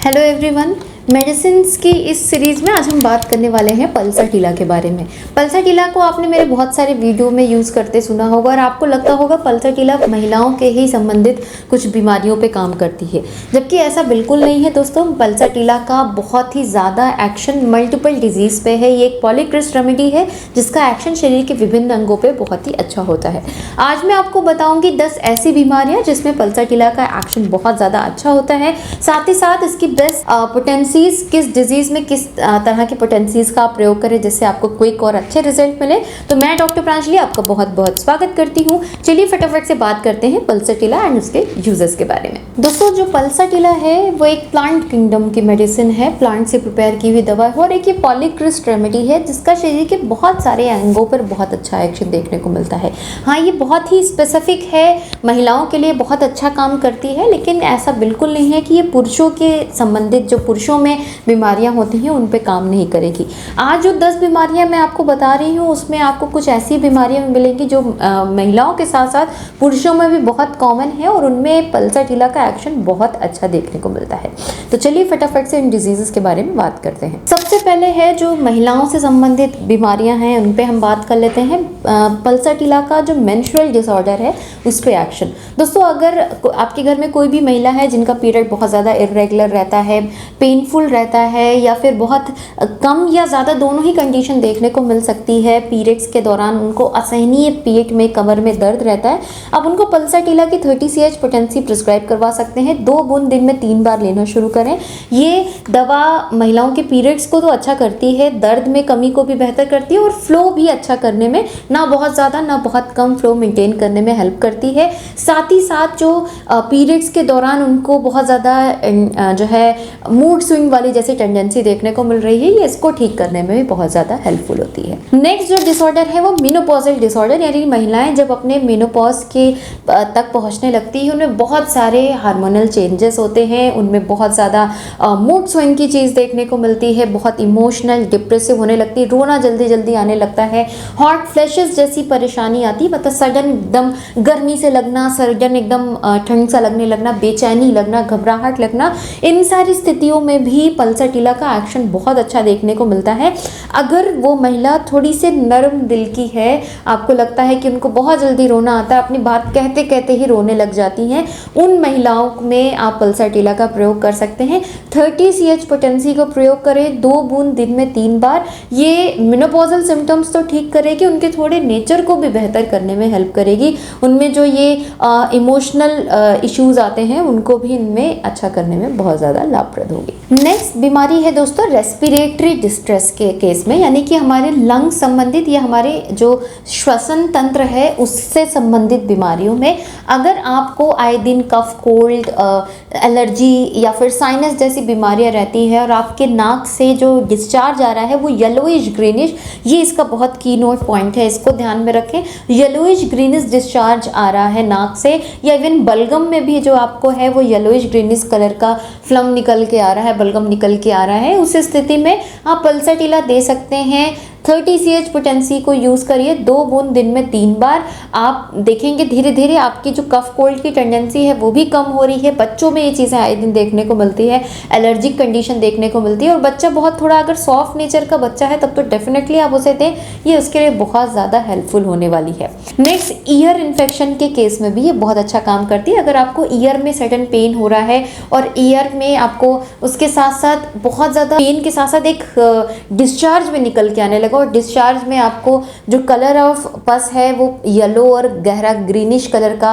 Hello everyone, medicines की इस series में आज हम बात करने वाले हैं पल्साटिला के बारे में। पल्साटिला को आपने मेरे बहुत सारे वीडियो में यूज़ करते सुना होगा और आपको लगता होगा पल्साटिला महिलाओं के ही संबंधित कुछ बीमारियों पे काम करती है, जबकि ऐसा बिल्कुल नहीं है दोस्तों। पल्साटिला का बहुत ही ज़्यादा एक्शन मल्टीपल डिजीज़ पे है। ये एक पॉलीक्रिस्ट रेमेडी है जिसका एक्शन शरीर के विभिन्न अंगों पर बहुत ही अच्छा होता है। आज मैं आपको बताऊँगी 10 ऐसी बीमारियाँ जिसमें पल्साटिला का एक्शन बहुत ज़्यादा अच्छा होता है। साथ ही साथ इसकी बेस्ट पोटेंसीज, किस डिजीज में किस तरह के पोटेंसीज का आप प्रयोग करें जिससे आपको क्विक और अच्छे रिजल्ट मिले। तो मैं डॉक्टर प्रांजलि आपका बहुत बहुत स्वागत करती हूँ। चलिए फटाफट से बात करते हैं पल्साटिला एंड उसके यूजेस के बारे में। दोस्तों, जो पल्साटिला है वो एक प्लांट किंगडम की मेडिसिन है, प्लांट से प्रिपेयर की हुई दवा है और एक ये पॉलीक्रिस्ट रेमेडी है जिसका शरीर के बहुत सारे अंगों पर बहुत अच्छा एक्शन देखने को मिलता है। हाँ, ये बहुत ही स्पेसिफिक है, महिलाओं के लिए बहुत अच्छा काम करती है, लेकिन ऐसा बिल्कुल नहीं है कि ये पुरुषों के संबंधित जो पुरुषों में बीमारियां होती हैं उन पे काम नहीं करेगी। आज जो 10 बीमारियां मैं आपको बता रही हूँ उसमें आपको कुछ ऐसी बीमारियां मिलेंगी जो महिलाओं के साथ साथ पुरुषों में भी बहुत कॉमन है और उनमें पल्साटिला का एक्शन बहुत अच्छा देखने को मिलता है। तो चलिए फटाफट से इन डिजीजेस के बारे में बात करते हैं। सबसे पहले है जो महिलाओं से संबंधित बीमारियां हैं उन पे हम बात कर लेते हैं। पल्साटिला का जो मेंस्ट्रुअल डिसऑर्डर है उस पे एक्शन। दोस्तों, अगर आपके घर में कोई भी महिला है जिनका पीरियड बहुत ज़्यादा इरेगुलर रहता है, पेनफुल रहता है या फिर बहुत कम या ज़्यादा दोनों ही कंडीशन देखने को मिल सकती है, पीरियड्स के दौरान उनको असहनीय पेट में कमर में दर्द रहता है, अब उनको पल्साटिला की 30 CH पोटेंसी प्रिस्क्राइब करवा सकते हैं। 2 बूंद दिन में 3 बार लेना शुरू करें। ये दवा महिलाओं के पीरियड्स को तो अच्छा करती है, दर्द में कमी को भी बेहतर करती है और फ्लो भी अच्छा करने में, ना बहुत ज़्यादा ना बहुत कम फ्लो मेंटेन करने में हेल्प करती है। साथ ही साथ जो पीरियड्स के दौरान उनको बहुत ज़्यादा जो है मूड स्विंग वाली जैसी टेंडेंसी देखने को मिल रही है, ये इसको ठीक करने में भी बहुत ज़्यादा हेल्पफुल होती है। नेक्स्ट जो डिसऑर्डर है वो मेनोपॉजल डिसऑर्डर, यानी महिलाएं जब अपने मेनोपॉज के तक पहुंचने लगती है उनमें बहुत सारे हार्मोनल चेंजेस होते हैं, उनमें बहुत ज़्यादा मूड स्विंग की चीज़ देखने को मिलती है, बहुत इमोशनल डिप्रेसिव होने लगती है, रोना जल्दी जल्दी आने लगता है, हॉट फ्लैशेस जैसी परेशानी आती है, मतलब सडन एकदम गर्मी से लगना, सडन एकदम ठंड सा लगने लगना, बेचैनी लगना, घबराहट लगना, इन सारी स्थितियों में भी पल्साटिला का एक्शन बहुत अच्छा देखने को मिलता है। अगर वो महिला थोड़ी सी नरम दिल की है, आपको लगता है कि उनको बहुत जल्दी रोना आता है, अपनी बात कहते कहते ही रोने लग जाती हैं, उन महिलाओं में आप पल्साटिला का प्रयोग कर सकते हैं। 30 CH पोटेंसी को प्रयोग करें, 2 बूंद दिन में 3 बार। ये मेनोपॉजल सिम्टम्स तो ठीक करेगी, उनके थोड़े नेचर को भी बेहतर करने में हेल्प करेगी, उनमें जो ये इमोशनल इश्यूज आते हैं उनको भी इनमें अच्छा करने में बहुत ज़्यादा लाभप्रद होगी। नेक्स्ट बीमारी है दोस्तों रेस्पिरेटरी डिस्ट्रेस के केस में, यानी कि हमारे लंग संबंधित या हमारे जो श्वसन तंत्र है उससे संबंधित बीमारियों में अगर आपको आए दिन कफ, कोल्ड, एलर्जी या फिर साइनस जैसी बीमारियां रहती है और आपके नाक से जो डिस्चार्ज आ रहा है वो येलोइश ग्रीनिश, ये इसका बहुत की नोट पॉइंट है, इसको ध्यान में रखें। येलोइश ग्रीनिश डिस्चार्ज आ रहा है नाक से, या इवन बलगम में भी जो आपको है वो येलोइश ग्रीनिश कलर का फ्लम निकल के आ रहा है, बलगम निकल के आ रहा है, उस स्थिति में आप पल्साटिला दे सकते हैं। 30 CH पोटेंसी को यूज़ करिए, 2 बूंद दिन में 3 बार। आप देखेंगे धीरे धीरे आपकी जो कफ कोल्ड की टेंडेंसी है वो भी कम हो रही है। बच्चों में ये चीज़ें आए दिन देखने को मिलती है, एलर्जिक कंडीशन देखने को मिलती है, और बच्चा बहुत थोड़ा अगर सॉफ्ट नेचर का बच्चा है तब तो डेफिनेटली आप उसे दें, ये उसके लिए बहुत ज़्यादा हेल्पफुल होने वाली है। नेक्स्ट, ईयर इन्फेक्शन के केस में भी ये बहुत अच्छा काम करती है। अगर आपको ईयर में सडन पेन हो रहा है और ईयर में आपको उसके साथ साथ बहुत ज़्यादा पेन के साथ साथ एक डिस्चार्ज में निकल के आने लगा और डिस्चार्ज में आपको जो कलर ऑफ पस है वो येलो और गहरा ग्रीनिश कलर का,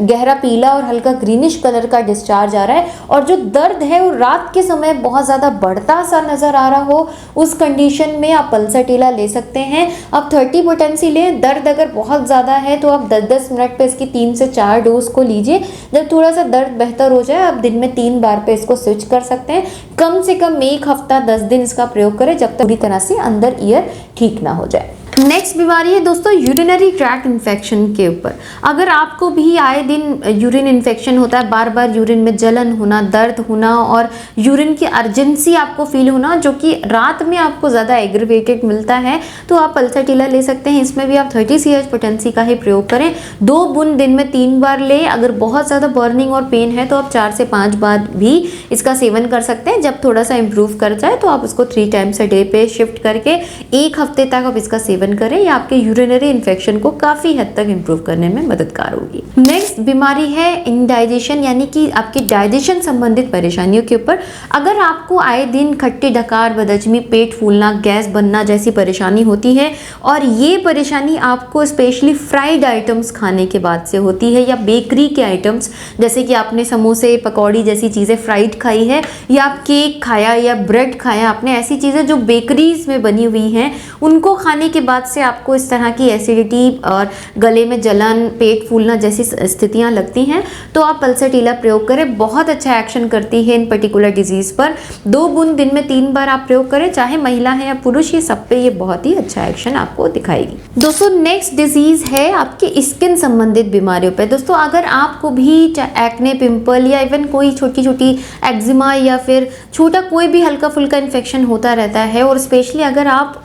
गहरा पीला और हल्का ग्रीनिश कलर का डिस्चार्ज आ रहा है, और जो दर्द है वो रात के समय बहुत ज़्यादा बढ़ता सा नज़र आ रहा हो, उस कंडीशन में आप पल्साटिला ले सकते हैं। आप 30 पोटेंसी लें। दर्द अगर बहुत ज़्यादा है तो आप 10-10 मिनट पे इसकी 3 से 4 डोज को लीजिए। जब थोड़ा सा दर्द बेहतर हो जाए आप दिन में 3 बार पे इसको स्विच कर सकते हैं। कम से कम 1 हफ्ता 10 दिन इसका प्रयोग करें जब तक पूरी तरह से अंदर ईयर ठीक ना हो जाए। नेक्स्ट बीमारी है दोस्तों यूरिनरी ट्रैक्ट इन्फेक्शन के ऊपर। अगर आपको भी आए दिन यूरिन इन्फेक्शन होता है, बार बार यूरिन में जलन होना, दर्द होना और यूरिन की अर्जेंसी आपको फील होना, जो कि रात में आपको ज़्यादा एग्रीवेटेड मिलता है, तो आप पल्साटिला ले सकते हैं। इसमें भी आप 30 CH पोटेंसी का ही प्रयोग करें। 2 बूंद दिन में 3 बार लें। अगर बहुत ज़्यादा बर्निंग और पेन है तो आप 4 से 5 बार भी इसका सेवन कर सकते हैं। जब थोड़ा सा इम्प्रूव कर जाए तो आप उसको 3 टाइम्स अ डे पे शिफ्ट करके 1 हफ्ते तक आप इसका सेवन करें। यह आपके यूरिनरी इन्फेक्शन को काफ़ी हद तक इम्प्रूव करने में मददगार होगी। नेक्स्ट बीमारी है इंडाइजेशन, यानी कि आपकी डाइजेशन संबंधित परेशानियों के ऊपर। अगर आपको आए दिन खट्टी डकार, बदहजमी, पेट फूलना, गैस बनना जैसी परेशानी होती है और ये परेशानी आपको स्पेशली फ्राइड आइटम्स खाने के बाद से होती है, या बेकरी के आइटम्स जैसे कि आपने समोसे, पकौड़ी जैसी चीज़ें फ्राइड खाई है, या आप केक खाया या ब्रेड खाया आपने, ऐसी चीज़ें जो बेकरीज में बनी हुई हैं, उनको खाने के बाद से आपको इस तरह की एसिडिटी और गले में जलन, पेट फूलना जैसी स्थितियां लगती हैं, तो आप पल्साटिला प्रयोग करें। बहुत अच्छा एक्शन करती है इन पर्टिकुलर डिजीज़ पर। 2 बूंद दिन में 3 बार आप प्रयोग करें, चाहे महिला है या पुरुष, ये सब पे ये बहुत ही अच्छा एक्शन आपको दिखाएगी। दोस्तों नेक्स्ट डिजीज़ है आपके स्किन संबंधित बीमारियों पे। दोस्तों अगर आपको भी एक्ने, पिंपल या इवन कोई छोटी छोटी एक्जिमा या फिर छोटा कोई भी हल्का फुल्का इन्फेक्शन होता रहता है, और स्पेशली अगर आप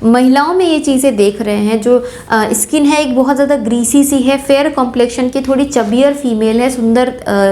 महिलाओं में ये चीज़ें देख रहे हैं, जो स्किन है एक बहुत ज़्यादा ग्रीसी सी है, फेयर कॉम्प्लेक्शन की, थोड़ी चबियर फीमेल है, सुंदर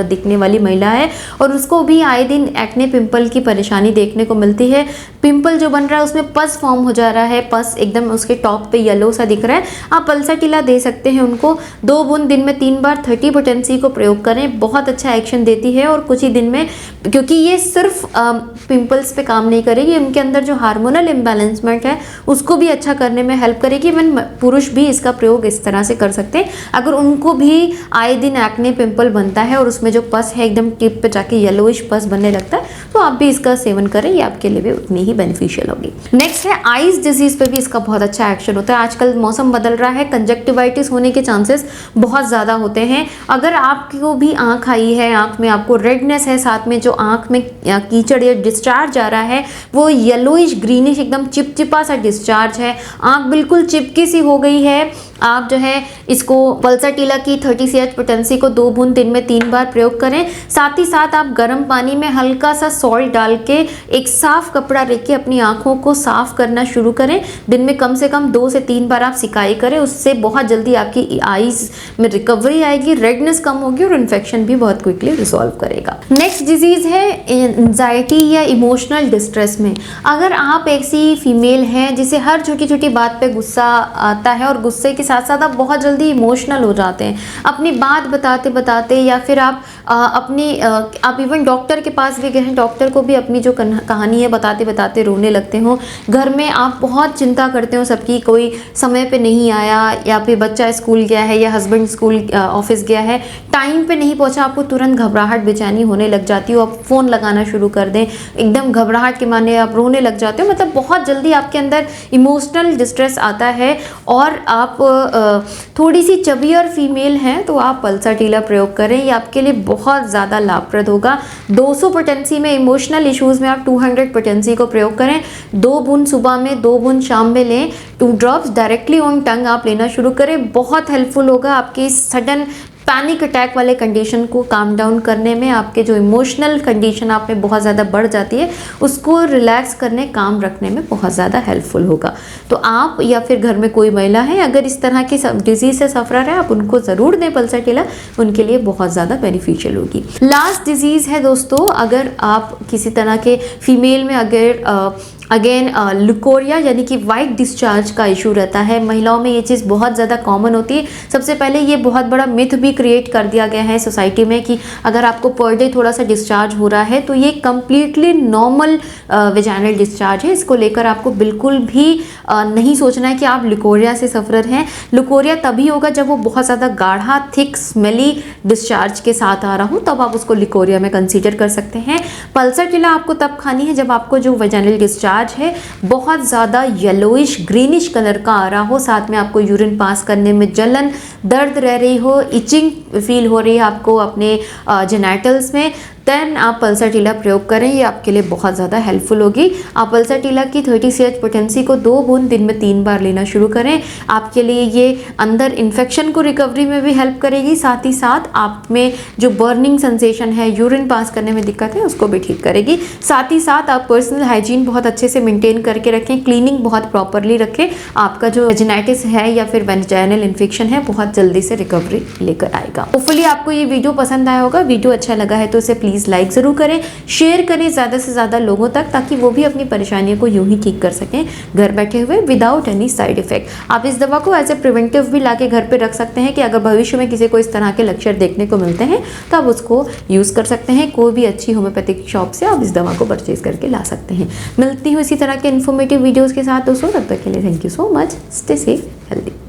दिखने वाली महिला है, और उसको भी आए दिन एक्ने, पिंपल की परेशानी देखने को मिलती है। पिंपल जो बन रहा है उसमें पस फॉर्म हो जा रहा है, पस एकदम उसके टॉप पे येलो सा दिख रहा है, आप पल्साटिला दे सकते हैं उनको। 2 बूंद दिन में 3 बार 30 पोटेंसी को प्रयोग करें, बहुत अच्छा एक्शन देती है। और कुछ ही दिन में, क्योंकि ये सिर्फ पिंपल्स पे काम नहीं करेगी, उनके अंदर जो हार्मोनल इम्बैलेंसमेंट है उसको भी अच्छा करने में हेल्प करेगी। इवन पुरुष भी इसका प्रयोग इस तरह से कर सकते हैं। अगर उनको भी आए दिन एक्ने, पिंपल बनता है और उसमें जो पस है एकदम टिप पे जाके येलोइश पस बनने लगता है, तो आप भी इसका सेवन करें, ये आपके लिए भी उतनी ही बेनिफिशियल होगी। नेक्स्ट है आइज डिजीज पे भी इसका बहुत अच्छा एक्शन होता है। आजकल मौसम बदल रहा है, कंजक्टिवाइटिस होने के चांसेस बहुत ज़्यादा होते हैं। अगर आपको भी आँख आई है, आँख में आपको रेडनेस है, साथ में जो आँख में कीचड़ या डिस्चार्ज आ रहा है वो येलोइश ग्रीनिश एकदम चिपचिपा सा डिस्चार्ज है, आँख बिल्कुल चिपकी सी हो गई है, आप जो है इसको पल्साटिला की 30 CH पोटेंसी को 2 बूंद दिन में 3 बार प्रयोग करें। साथ ही साथ आप गर्म पानी में हल्का सा सॉल्ट डाल के एक साफ कपड़ा रख के अपनी आँखों को साफ करना शुरू करें। दिन में कम से कम 2 से 3 बार आप सिकाई करें, उससे बहुत जल्दी आपकी आईज में रिकवरी आएगी, रेडनेस कम होगी और इन्फेक्शन भी बहुत क्विकली रिजॉल्व करेगा। नेक्स्ट डिजीज़ है एंजाइटी या इमोशनल डिस्ट्रेस में। अगर आप ऐसी फीमेल हैं जिसे हर छोटी छोटी बात पे गुस्सा आता है और गुस्से के साथ साथ आप बहुत जल्दी इमोशनल हो जाते हैं अपनी बात बताते बताते, या फिर आप आप इवन डॉक्टर के पास भी गए हैं, डॉक्टर को भी अपनी जो कहानी है बताते बताते रोने लगते हो। घर में आप बहुत चिंता करते हो सबकी, कोई समय पे नहीं आया, या फिर बच्चा स्कूल गया है या हस्बैंड स्कूल ऑफिस गया है, टाइम पे नहीं पहुंचा, आपको तुरंत घबराहट बेचैनी होने लग जाती हो, आप फ़ोन लगाना शुरू कर दें, एकदम घबराहट के माने आप रोने लग जाते हो। मतलब बहुत जल्दी आपके अंदर इमोशनल डिस्ट्रेस आता है और आप थोड़ी सी चबियर फीमेल हैं तो आप पल्साटिला प्रयोग करें, ये आपके लिए बहुत ज़्यादा लाभप्रद होगा। 200 पोटेंसी में इमोशनल इश्यूज़ में आप 200 पोटेंसी को प्रयोग करें। 2 बूंद सुबह में, 2 बूंद शाम में लें। 2 ड्रॉप्स डायरेक्टली ऑन टंग आप लेना शुरू करें, बहुत हेल्पफुल होगा आपकी सडन पैनिक अटैक वाले कंडीशन को काम डाउन करने में, आपके जो इमोशनल कंडीशन आप में बहुत ज़्यादा बढ़ जाती है उसको रिलैक्स करने, काम रखने में बहुत ज़्यादा हेल्पफुल होगा। तो आप या फिर घर में कोई महिला है अगर इस तरह की डिजीज़ से सफ़र है, आप उनको ज़रूर दें पल्साटिला, उनके लिए बहुत ज़्यादा बेनिफिशियल होगी। लास्ट डिजीज़ है दोस्तों, अगर आप किसी तरह के फीमेल में अगर अगेन लुकोरिया यानी कि वाइट डिस्चार्ज का इशू रहता है, महिलाओं में ये चीज़ बहुत ज़्यादा कॉमन होती है। सबसे पहले ये बहुत बड़ा मिथ भी क्रिएट कर दिया गया है सोसाइटी में कि अगर आपको पर डे थोड़ा सा डिस्चार्ज हो रहा है तो ये कम्प्लीटली नॉर्मल वेजाइनल डिस्चार्ज है। इसको लेकर आपको बिल्कुल भी नहीं सोचना है कि आप लुकोरिया से सफ़र हैं। लुकोरिया तभी होगा जब वो बहुत ज़्यादा गाढ़ा, थिक, स्मेली डिस्चार्ज के साथ आ रहा हो, तब आप उसको लुकोरिया में कंसीडर कर सकते हैं। पल्साटिला आपको तब खानी है जब आपको जो वेजाइनल डिस्चार्ज है बहुत ज़्यादा येलोइश ग्रीनिश कलर का आ रहा हो, साथ में आपको यूरिन पास करने में जलन, दर्द रह रही हो, इचिंग फील हो रही है आपको अपने जेनाइटल्स में, देन आप पल्साटीला प्रयोग करें, ये आपके लिए बहुत ज़्यादा हेल्पफुल होगी। आप पल्साटीला की 30 CH पोटेंसी को 2 बूंद दिन में 3 बार लेना शुरू करें। आपके लिए ये अंदर इन्फेक्शन को रिकवरी में भी हेल्प करेगी, साथ ही साथ आप में जो बर्निंग सेंसेशन है, यूरिन पास करने में दिक्कत है, उसको भी ठीक करेगी। साथ ही साथ आप पर्सनल हाइजीन बहुत अच्छे से मेंटेन करके रखें, क्लीनिंग बहुत प्रॉपरली रखें। आपका जो वेजिनाइटिस है या फिर वेजाइनल इन्फेक्शन है बहुत जल्दी से रिकवरी लेकर आएगा। होपफुली आपको ये वीडियो पसंद आया होगा। वीडियो अच्छा लगा है तो इसे प्लीज़ लाइक ज़रूर करें, शेयर करें ज़्यादा से ज़्यादा लोगों तक, ताकि वो भी अपनी परेशानियों को यूं ही ठीक कर सकें घर बैठे हुए विदाउट एनी साइड इफेक्ट। आप इस दवा को एज ए प्रिवेंटिव भी लाके घर पे रख सकते हैं कि अगर भविष्य में किसी को इस तरह के लक्षण देखने को मिलते हैं तो आप उसको यूज़ कर सकते हैं। कोई भी अच्छी होम्योपैथिक शॉप से आप इस दवा को परचेज करके ला सकते हैं। मिलती हूँ इसी तरह के इन्फॉर्मेटिव वीडियोज़ के साथ दोस्तों, तब तक के लिए thank you so much. Stay safe, healthy.